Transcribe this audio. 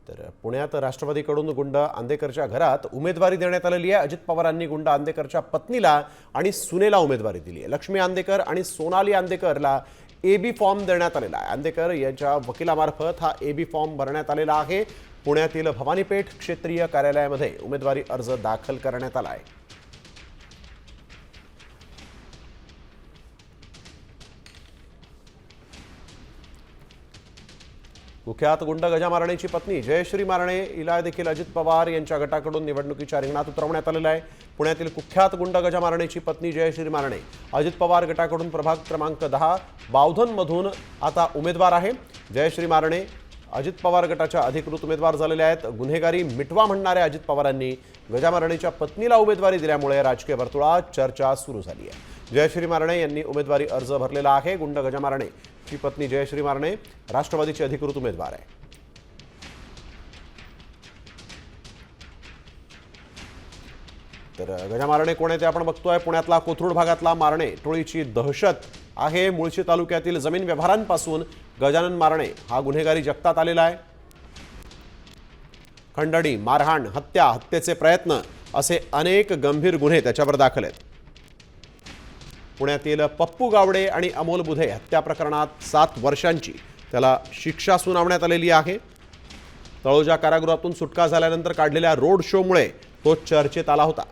तर पुण्यात राष्ट्रवादीकडून गुंड आंदेकरच्या घरात उमेदवारी देण्यात आलेली आहे। अजित पवारांनी गुंड आंदेकरच्या पत्नीला आणि सुनेला उमेदवारी दिली आहे। लक्ष्मी आंदेकर आणि सोनाली आंदेकरला एबी फॉर्म देण्यात आलेला आहे। आंदेकर यांच्या वकिलामार्फत हा एबी फॉर्म भरण्यात आलेला आहे। पुण्यातील भवानीपेठ क्षेत्रीय कार्यालयामध्ये उमेदवारी अर्ज दाखल करण्यात आला आहे। कुख्यात गुंड गजा मारणेची पत्नी जयश्री मारणे हिला देखील अजित पवार यांच्या गटाकडून निवडणुकीच्या रिंगणात उतरवण्यात आलेलं आहे। पुण्यातील कुख्यात गुंड गजा मारणेची पत्नी जयश्री मारणे अजित पवार गटाकडून प्रभाग क्रमांक 10 बावधनमधून आता उमेदवार आहे। जयश्री मारणे अजित पवार गटाच्या अधिकृत उमेदवार झालेल्या आहेत। गुन्हेगारी मिटवा म्हणणाऱ्या अजित पवारांनी गजा मारणेच्या पत्नीला उमेदवारी दिल्यामुळे राजकीय वर्तुळात चर्चा सुरू झाली आहे। जयश्री मारणे यांनी उमेदवारी अर्ज भरलेला आहे। गुंड गजा मारणे ची पत्नी जयश्री मारणे राष्ट्रवादीची अधिकृत उमेदवार आहे। तर गजा मारणे कोण आहे ते आपण बघतोय। पुण्यातला कोथरूड भागातला मारणे टोळीची दहशत आहे। मुळशी तालुक्यातील जमीन व्यवहारांपासून गजानन मारणे हा गुन्हेगारी जगतात आलेला आहे। खंडणी, मारहाण, हत्या, हत्येचे प्रयत्न असे अनेक गंभीर गुन्हे त्याच्यावर दाखल आहेत। पुण्यातील पप्पू गावडे आणि अमोल बुधे हत्या प्रकरणात 7 वर्षांची त्याला शिक्षा सुनावण्यात आलेली आहे। तळोजा कारागृहातून सुटका झाल्यानंतर काढलेल्या रोड शोमुळे तो चर्चेत आला होता।